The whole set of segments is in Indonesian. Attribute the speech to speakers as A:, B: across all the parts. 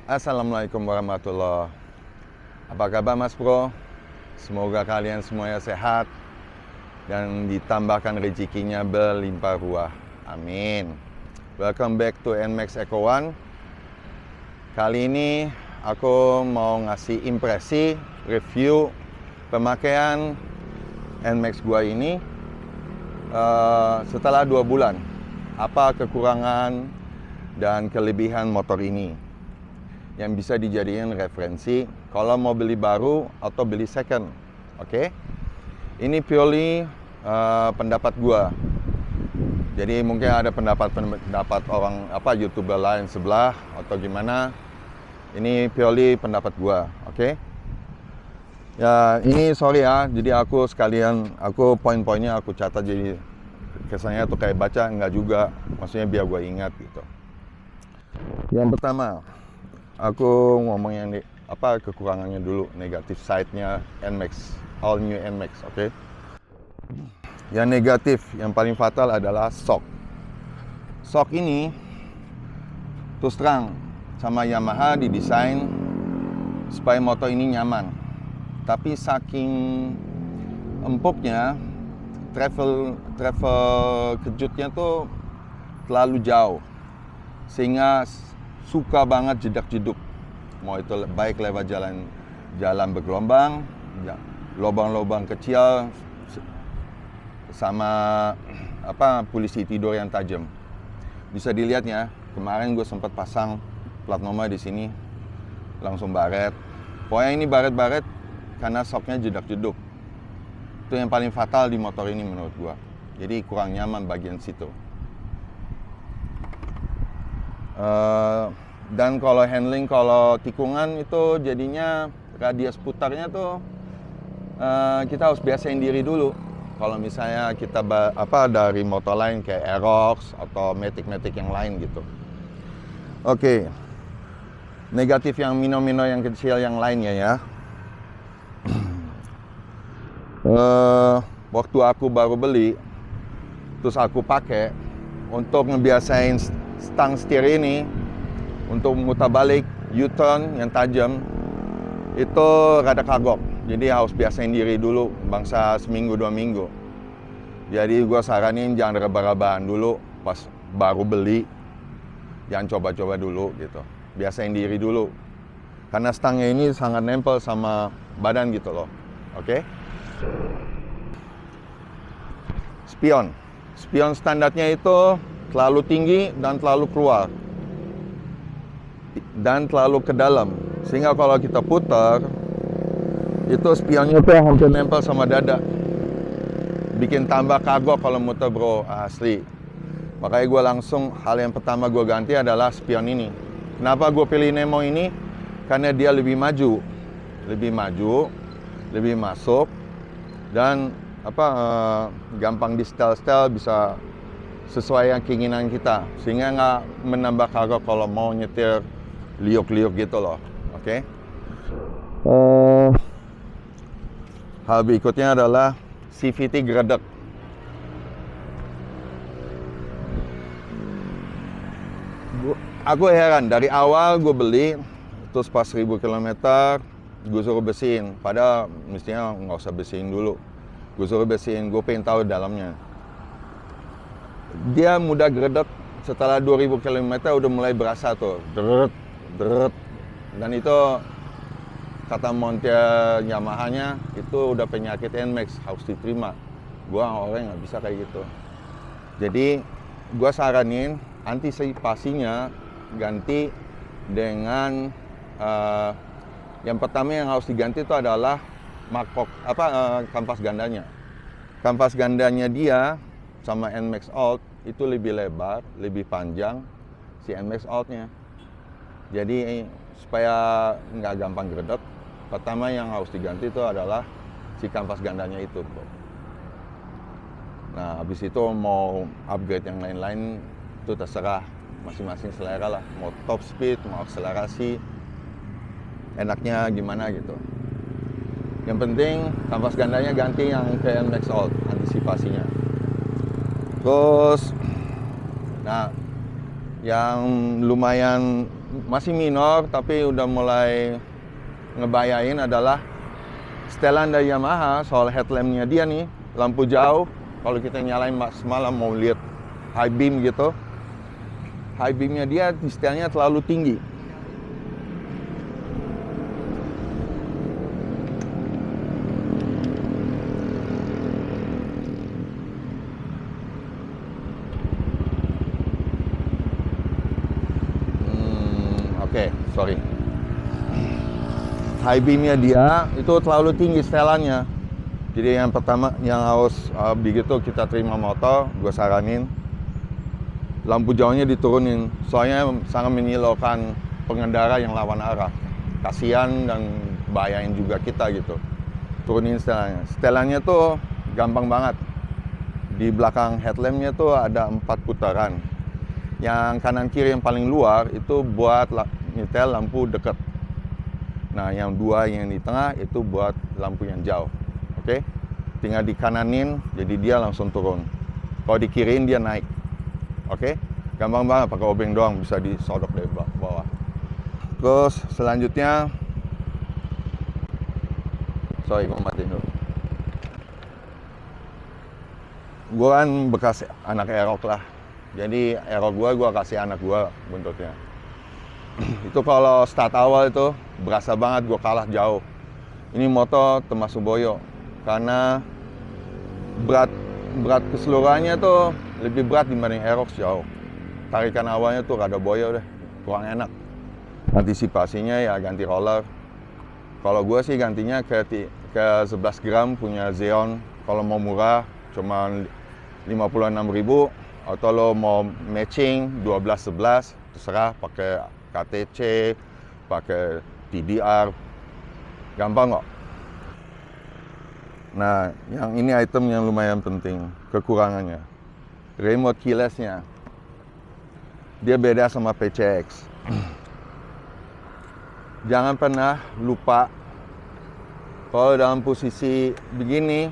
A: Assalamualaikum warahmatullahi. Apa kabar Mas Bro? Semoga kalian semuanya sehat dan ditambahkan rezekinya berlimpah ruah. Amin. Welcome back to NMAX Eco One. Kali ini aku mau ngasih impresi, review pemakaian NMAX gua ini setelah 2 bulan. Apa kekurangan dan kelebihan motor ini yang bisa dijadikan referensi kalau mau beli baru atau beli second. Oke? Ini purely pendapat gua. Jadi mungkin ada pendapat orang YouTuber lain sebelah atau gimana. Ini purely pendapat gua, oke? Ya, ini sorry ya. Jadi aku poin-poinnya aku catat, jadi kesannya tuh kayak baca, enggak juga. Maksudnya biar gua ingat gitu. Yang pertama, aku ngomong yang kekurangannya dulu, negatif side-nya NMAX, all new NMAX, oke? Yang negatif, yang paling fatal adalah shock. Shock ini, terus terang, sama Yamaha didesain supaya motor ini nyaman. Tapi saking empuknya, travel kejutnya tuh terlalu jauh. Sehingga suka banget jedak-jeduk, mau itu baik lewat jalan bergelombang, lubang-lubang kecil, sama polisi tidur yang tajam. Bisa dilihatnya, kemarin gue sempat pasang plat nomor di sini, langsung baret. Pokoknya ini baret-baret karena shocknya jedak-jeduk. Itu yang paling fatal di motor ini menurut gue. Jadi kurang nyaman bagian situ. Dan kalau handling, kalau tikungan itu jadinya radius putarnya tuh kita harus biasain diri dulu. Kalau misalnya kita dari motor lain kayak Aerox atau Matic yang lain gitu. Oke. Negatif yang mino-mino yang kecil yang lainnya ya. Waktu aku baru beli, terus aku pakai untuk ngebiasain stang setir ini untuk mutar balik U-turn yang tajam, itu rada kagok. Jadi harus biasain diri dulu, bangsa seminggu 2 minggu. Jadi gue saranin jangan raba-rabaan dulu pas baru beli, jangan coba-coba dulu gitu. Biasain diri dulu, karena stangnya ini sangat nempel sama badan gitu loh. Oke? Spion standarnya itu terlalu tinggi dan terlalu keluar dan terlalu ke dalam, sehingga kalau kita putar itu spionnya tuh hampir nempel sama dada, bikin tambah kagok kalau muter bro, asli. Makanya gue langsung, hal yang pertama gue ganti adalah spion ini. Kenapa gue pilih Nemo ini? Karena dia lebih maju, lebih masuk, dan gampang di setel, bisa sesuai yang keinginan kita, sehingga nggak menambah kagok kalau mau nyetir liuk-liuk gitu loh. Oke? Hal berikutnya adalah CVT gredek. Aku heran, dari awal gue beli, terus pas 1000 km gue suruh bersihin, padahal mestinya nggak usah bersihin dulu. Gue suruh bersihin, gue pengen tahu dalamnya. Dia mudah gredek, setelah 2000 km udah mulai berasa tuh, deret. Dan itu kata montir Yamaha-nya, itu udah penyakit NMAX, harus diterima. Gua orang nggak bisa kayak gitu. Jadi gua saranin antisipasinya ganti dengan yang pertama yang harus diganti itu adalah kampas gandanya. Kampas gandanya dia sama NMAX Alt itu lebih lebar, lebih panjang si NMAX Alt-nya. Jadi supaya nggak gampang gredek, pertama yang harus diganti itu adalah si kampas gandanya itu, bro. Nah, habis itu mau upgrade yang lain-lain itu terserah masing-masing selera lah. Mau top speed, mau akselerasi, enaknya gimana gitu. Yang penting kampas gandanya ganti yang ke NMAX Alt, antisipasinya. Terus, nah, yang lumayan masih minor, tapi udah mulai ngebayain adalah setelan dari Yamaha soal headlampnya dia nih, lampu jauh. Kalau kita nyalain semalam mau lihat high beam gitu, high beamnya dia di setelnya terlalu tinggi. Oke, sorry. High beamnya dia itu terlalu tinggi setelannya. Jadi yang pertama yang harus begitu kita terima motor, gue saranin lampu jauhnya diturunin. Soalnya sangat menyilaukan pengendara yang lawan arah. Kasihan dan bahayain juga kita gitu. Turunin setelannya. Setelannya tuh gampang banget. Di belakang headlampnya tuh ada 4 putaran. Yang kanan kiri yang paling luar itu buat nyetel lampu dekat. Nah, yang 2 yang di tengah itu buat lampu yang jauh. Oke? Tinggal dikananin, jadi dia langsung turun. Kalau di kiriin dia naik. Oke? Gampang banget, pakai obeng doang bisa disodok dari bawah. Terus selanjutnya, sorry, gue matiin dulu. Gue kan bekas anak Aerox lah. Jadi Aerox gue kasih anak gue buntutnya. Itu kalau start awal itu berasa banget gue kalah jauh. Ini motor termasuk boyo karena berat keseluruhannya tuh lebih berat dibanding Aerox jauh. Tarikan awalnya tuh rada boyo deh, kurang enak. Antisipasinya ya ganti roller. Kalau gue sih gantinya ke 11 gram punya Xeon. Kalau mau murah cuma 56.000, atau lo mau matching 12-11 terserah, pakai KTC, pakai TDR, gampang kok. Nah, yang ini item yang lumayan penting, kekurangannya. Remote keyless-nya. Dia beda sama PCX. Jangan pernah lupa kalau dalam posisi begini,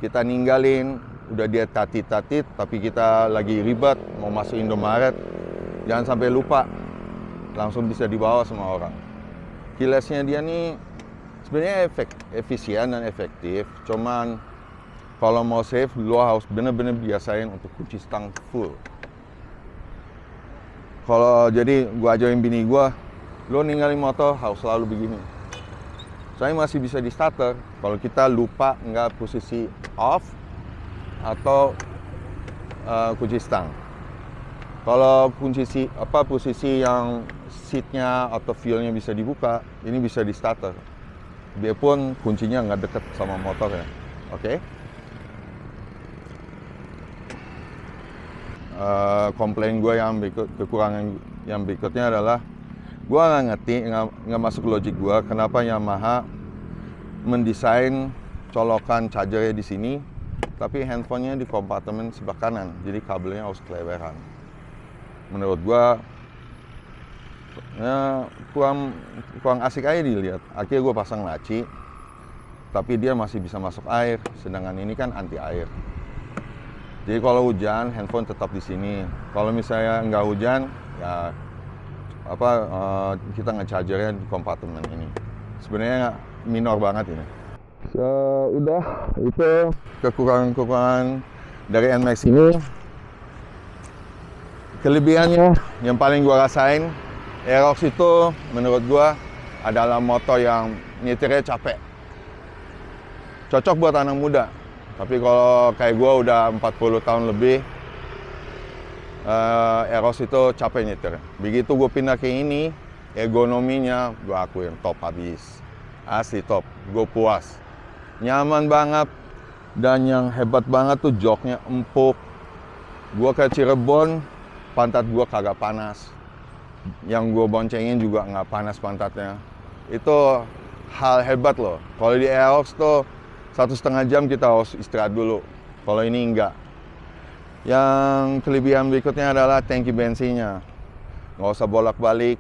A: kita ninggalin, udah dia tatit-tatit, tapi kita lagi ribet, mau masuk Indomaret, jangan sampai lupa. Langsung bisa dibawa sama orang. Keyless-nya dia nih sebenarnya efisien dan efektif, cuman kalau mau save, lo harus bener-bener biasain untuk kunci stang full. Kalau jadi gua ajarin bini gua, lo ninggalin motor harus selalu begini. Soalnya masih bisa di starter, kalau kita lupa nggak posisi off atau kunci stang. Kalau posisi yang seatnya atau fuelnya bisa dibuka, ini bisa di starter. Biarpun kuncinya nggak deket sama motor ya, oke? Komplain gue kekurangan yang berikutnya adalah gue nggak ngerti, nggak masuk logik gue kenapa Yamaha mendesain colokan chargernya di sini, tapi handphonenya di kompartemen sebelah kanan, jadi kabelnya harus keleweran. Menurut gue ya, kurang asik aja dilihat. Akhirnya gue pasang laci, tapi dia masih bisa masuk air, sedangkan ini kan anti air. Jadi kalau hujan, handphone tetap di sini. Kalau misalnya nggak hujan, ya kita nge-chargernya di kompartemen ini. Sebenarnya minor banget ini. Udah, itu kekurangan dari NMAX ini. Kelebihannya yang paling gua rasain, Aerox itu menurut gua adalah motor yang nyetirnya capek. Cocok buat anak muda. Tapi kalau kayak gua udah 40 tahun lebih, Aerox itu capek nyetir. Begitu gue pindah ke ini, ergonominya gue akuin top habis. Asli top, gue puas. Nyaman banget. Dan yang hebat banget tuh joknya empuk. Gue ke Cirebon, pantat gue kagak panas. Yang gue boncengin juga nggak panas pantatnya. Itu hal hebat loh. Kalau di Aerox tuh 1,5 jam kita harus istirahat dulu. Kalau ini enggak. Yang kelebihan berikutnya adalah tangki bensinnya. Nggak usah bolak-balik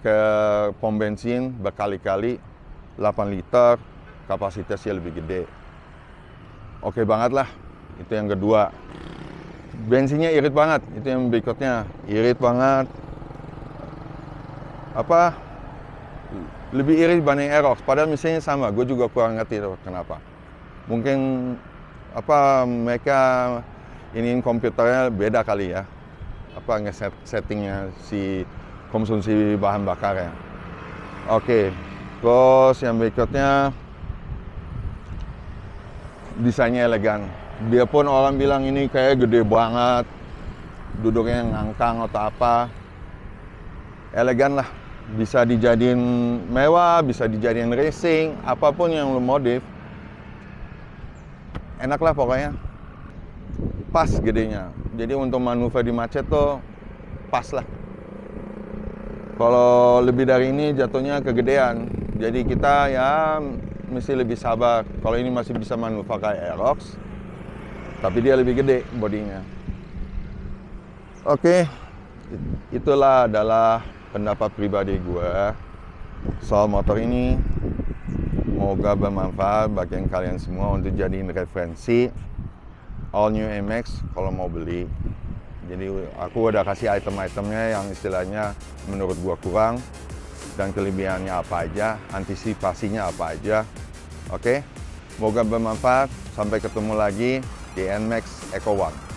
A: ke pom bensin berkali-kali. 8 liter, kapasitasnya lebih gede. Oke banget lah, itu yang kedua. Bensinnya irit banget, itu yang berikutnya. Irit banget. apa lebih irit dibanding Aerox. Padahal mesinnya sama, gue juga kurang ngerti tuh kenapa. Mungkin apa mereka iniin komputernya beda kali ya. Apa settingnya si konsumsi bahan bakarnya. Oke, terus yang berikutnya desainnya elegan. Biarpun orang bilang ini kayak gede banget, duduknya ngangkang atau apa, elegan lah. Bisa dijadiin mewah, bisa dijadiin racing, apapun yang lo modif, enak lah pokoknya. Pas gedenya. Jadi untuk manuver di macet tuh pas lah. Kalau lebih dari ini jatuhnya kegedean. Jadi kita ya mesti lebih sabar. Kalau ini masih bisa manuver kayak Aerox, tapi dia lebih gede bodinya. Oke, itulah adalah pendapat pribadi gue soal motor ini. Semoga bermanfaat bagi kalian semua untuk jadiin referensi all new NMAX kalau mau beli. Jadi aku udah kasih item-itemnya yang istilahnya menurut gua kurang dan kelebihannya apa aja, antisipasinya apa aja. Oke, semoga bermanfaat. Sampai ketemu lagi di NMAX Eco One.